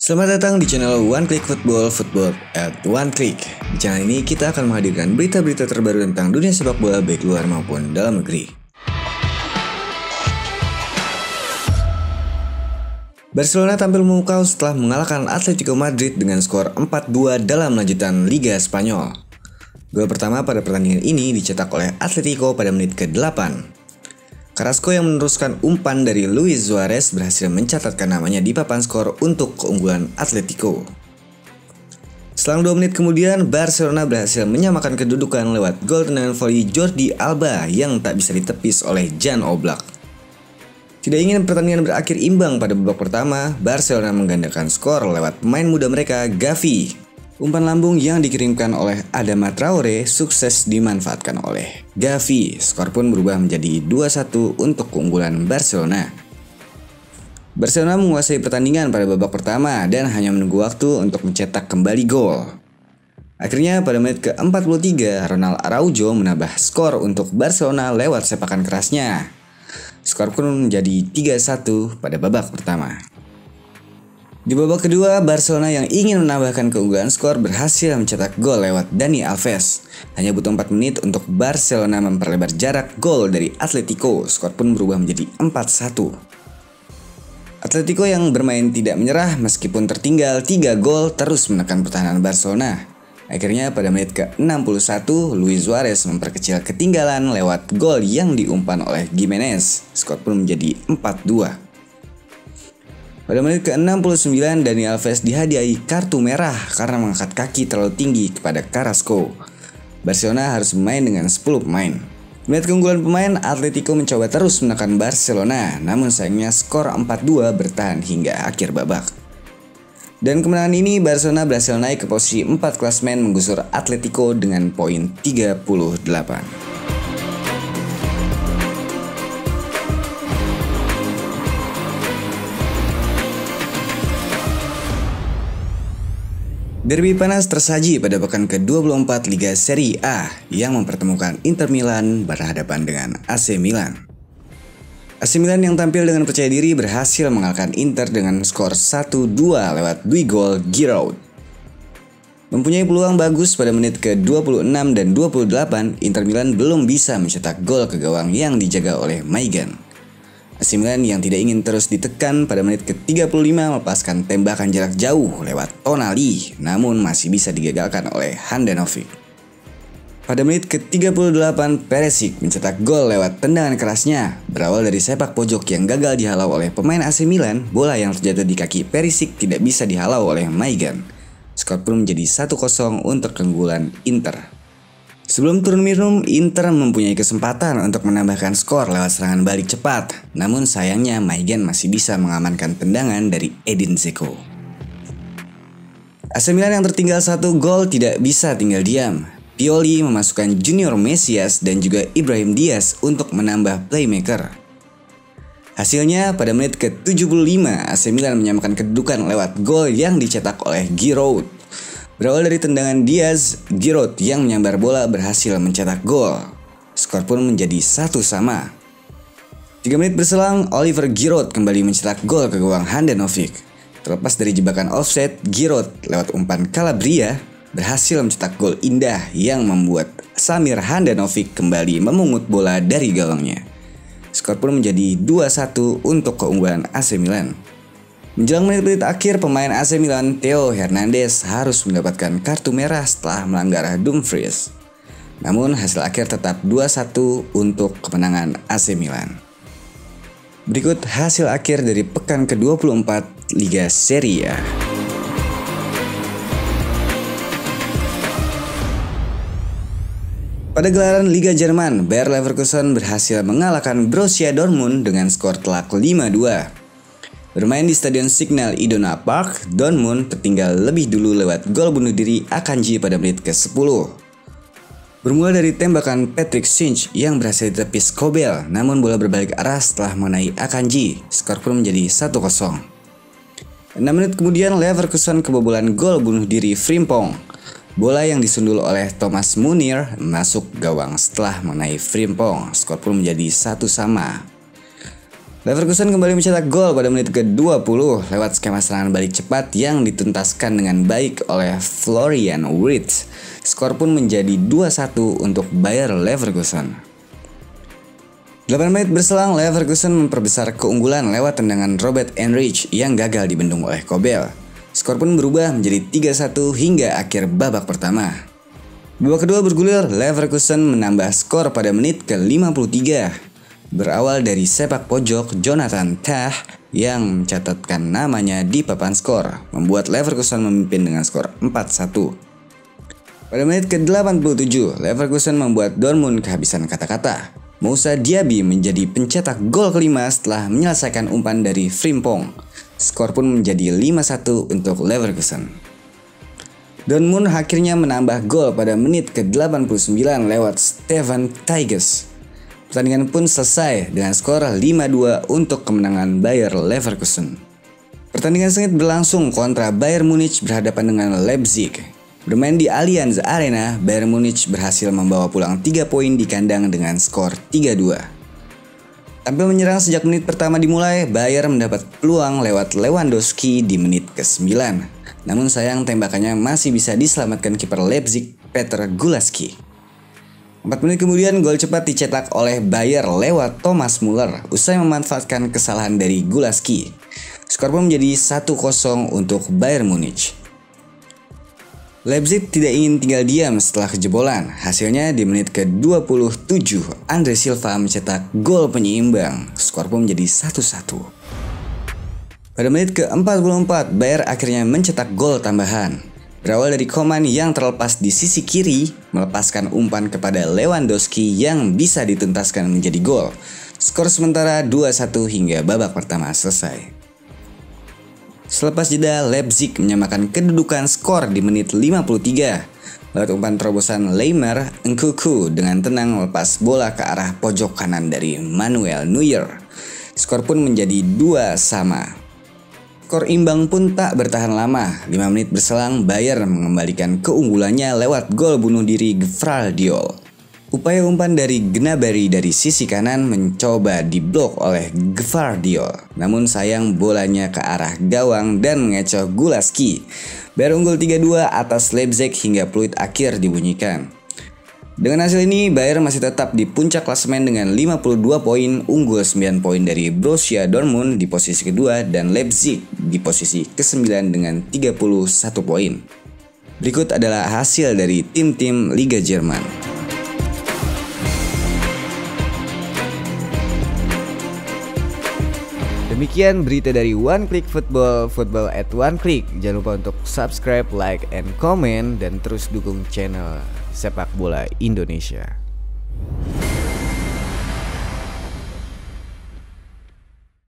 Selamat datang di channel One Click Football, Football at One Click. Di channel ini kita akan menghadirkan berita-berita terbaru tentang dunia sepak bola baik luar maupun dalam negeri. Barcelona tampil memukau setelah mengalahkan Atletico Madrid dengan skor 4-2 dalam lanjutan Liga Spanyol. Gol pertama pada pertandingan ini dicetak oleh Atletico pada menit ke-8. Carrasco yang meneruskan umpan dari Luis Suarez berhasil mencatatkan namanya di papan skor untuk keunggulan Atletico. Selang 2 menit kemudian, Barcelona berhasil menyamakan kedudukan lewat gol tendangan voli Jordi Alba yang tak bisa ditepis oleh Jan Oblak. Tidak ingin pertandingan berakhir imbang pada babak pertama, Barcelona menggandakan skor lewat pemain muda mereka Gavi. Umpan lambung yang dikirimkan oleh Adama Traore sukses dimanfaatkan oleh Gavi. Skor pun berubah menjadi 2-1 untuk keunggulan Barcelona. Barcelona menguasai pertandingan pada babak pertama dan hanya menunggu waktu untuk mencetak kembali gol. Akhirnya pada menit ke-43, Ronald Araujo menambah skor untuk Barcelona lewat sepakan kerasnya. Skor pun menjadi 3-1 pada babak pertama. Di babak kedua, Barcelona yang ingin menambahkan keunggulan skor berhasil mencetak gol lewat Dani Alves. Hanya butuh 4 menit untuk Barcelona memperlebar jarak gol dari Atletico. Skor pun berubah menjadi 4-1. Atletico yang bermain tidak menyerah meskipun tertinggal 3 gol terus menekan pertahanan Barcelona. Akhirnya pada menit ke-61, Luis Suarez memperkecil ketinggalan lewat gol yang diumpan oleh Gimenez. Skor pun menjadi 4-2. Pada menit ke-69, Dani Alves dihadiahi kartu merah karena mengangkat kaki terlalu tinggi kepada Carrasco. Barcelona harus bermain dengan 10 pemain. Melihat keunggulan pemain, Atletico mencoba terus menekan Barcelona, namun sayangnya skor 4-2 bertahan hingga akhir babak. Dan kemenangan ini, Barcelona berhasil naik ke posisi 4 klasemen menggusur Atletico dengan poin 38. Derby panas tersaji pada pekan ke-24 Liga Serie A yang mempertemukan Inter Milan berhadapan dengan AC Milan. AC Milan yang tampil dengan percaya diri berhasil mengalahkan Inter dengan skor 1-2 lewat 2 gol Giroud. Mempunyai peluang bagus pada menit ke-26 dan 28, Inter Milan belum bisa mencetak gol ke gawang yang dijaga oleh Maignan. AC Milan yang tidak ingin terus ditekan pada menit ke-35 melepaskan tembakan jarak jauh lewat Tonali, namun masih bisa digagalkan oleh Handanovic. Pada menit ke-38, Perisic mencetak gol lewat tendangan kerasnya. Berawal dari sepak pojok yang gagal dihalau oleh pemain AC Milan, bola yang terjatuh di kaki Perisic tidak bisa dihalau oleh Maignan. Skor pun menjadi 1-0 untuk keunggulan Inter. Sebelum turun minum, Inter mempunyai kesempatan untuk menambahkan skor lewat serangan balik cepat. Namun sayangnya Maignan masih bisa mengamankan tendangan dari Edin Dzeko. AC Milan yang tertinggal 1 gol tidak bisa tinggal diam. Pioli memasukkan Junior Mesias dan juga Ibrahim Diaz untuk menambah playmaker. Hasilnya pada menit ke-75, AC Milan menyamakan kedudukan lewat gol yang dicetak oleh Giroud. Berawal dari tendangan Diaz, Giroud yang menyambar bola berhasil mencetak gol. Skor pun menjadi 1-1. 3 menit berselang, Oliver Giroud kembali mencetak gol ke gawang Handanovic. Terlepas dari jebakan offside, Giroud lewat umpan Calabria berhasil mencetak gol indah yang membuat Samir Handanovic kembali memungut bola dari gawangnya. Skor pun menjadi 2-1 untuk keunggulan AC Milan. Menjelang menit-menit akhir, pemain AC Milan Theo Hernandez harus mendapatkan kartu merah setelah melanggar Dumfries. Namun hasil akhir tetap 2-1 untuk kemenangan AC Milan. Berikut hasil akhir dari pekan ke-24 Liga Serie A. Pada gelaran Liga Jerman, Bayer Leverkusen berhasil mengalahkan Borussia Dortmund dengan skor telak 5-2. Bermain di Stadion Signal Iduna Park, Dortmund tertinggal lebih dulu lewat gol bunuh diri Akanji pada menit ke-10. Bermula dari tembakan Patrick Schick yang berhasil ditepis Kobel, namun bola berbalik arah setelah mengenai Akanji. Skor pun menjadi 1-0. 6 menit kemudian Leverkusen kebobolan gol bunuh diri Frimpong. Bola yang disundul oleh Thomas Munir masuk gawang setelah mengenai Frimpong. Skor pun menjadi 1-1. Leverkusen kembali mencetak gol pada menit ke-20 lewat skema serangan balik cepat yang dituntaskan dengan baik oleh Florian Wirtz. Skor pun menjadi 2-1 untuk Bayer Leverkusen. 8 menit berselang, Leverkusen memperbesar keunggulan lewat tendangan Robert Enrich yang gagal dibendung oleh Kobel. Skor pun berubah menjadi 3-1 hingga akhir babak pertama. Babak kedua bergulir, Leverkusen menambah skor pada menit ke-53. Berawal dari sepak pojok Jonathan Tah yang mencatatkan namanya di papan skor, membuat Leverkusen memimpin dengan skor 4-1. Pada menit ke-87, Leverkusen membuat Dortmund kehabisan kata-kata. Moussa Diaby menjadi pencetak gol kelima setelah menyelesaikan umpan dari Frimpong. Skor pun menjadi 5-1 untuk Leverkusen. Dortmund akhirnya menambah gol pada menit ke-89 lewat Stefan Tigges. Pertandingan pun selesai dengan skor 5-2 untuk kemenangan Bayer Leverkusen. Pertandingan sengit berlangsung kontra Bayern Munich berhadapan dengan Leipzig. Bermain di Allianz Arena, Bayern Munich berhasil membawa pulang 3 poin di kandang dengan skor 3-2. Tampil menyerang sejak menit pertama dimulai, Bayern mendapat peluang lewat Lewandowski di menit ke-9. Namun sayang tembakannya masih bisa diselamatkan kiper Leipzig, Peter Gulaski. 4 menit kemudian gol cepat dicetak oleh Bayer lewat Thomas Müller usai memanfaatkan kesalahan dari Gulaski. Skor pun menjadi 1-0 untuk Bayern Munich. Leipzig tidak ingin tinggal diam setelah kejebolan. Hasilnya di menit ke-27 Andre Silva mencetak gol penyeimbang. Skor pun menjadi 1-1. Pada menit ke-44 Bayer akhirnya mencetak gol tambahan. Berawal dari Coman yang terlepas di sisi kiri, melepaskan umpan kepada Lewandowski yang bisa dituntaskan menjadi gol. Skor sementara 2-1 hingga babak pertama selesai. Selepas jeda, Leipzig menyamakan kedudukan skor di menit 53. Lewat umpan terobosan Laimer Nkunku dengan tenang melepas bola ke arah pojok kanan dari Manuel Neuer. Skor pun menjadi 2-2. Skor imbang pun tak bertahan lama. 5 menit berselang, Bayern mengembalikan keunggulannya lewat gol bunuh diri Gvardiol. Upaya umpan dari Gnabry dari sisi kanan mencoba diblok oleh Gvardiol. Namun sayang bolanya ke arah gawang dan mengecoh Gulaski. Bayern unggul 3-2 atas Leipzig hingga peluit akhir dibunyikan. Dengan hasil ini, Bayern masih tetap di puncak klasemen dengan 52 poin, unggul 9 poin dari Borussia Dortmund di posisi kedua dan Leipzig di posisi ke-9 dengan 31 poin. Berikut adalah hasil dari tim-tim Liga Jerman. Demikian berita dari One Click Football, Football at One Click. Jangan lupa untuk subscribe, like, and comment, dan terus dukung channel Sepak Bola Indonesia.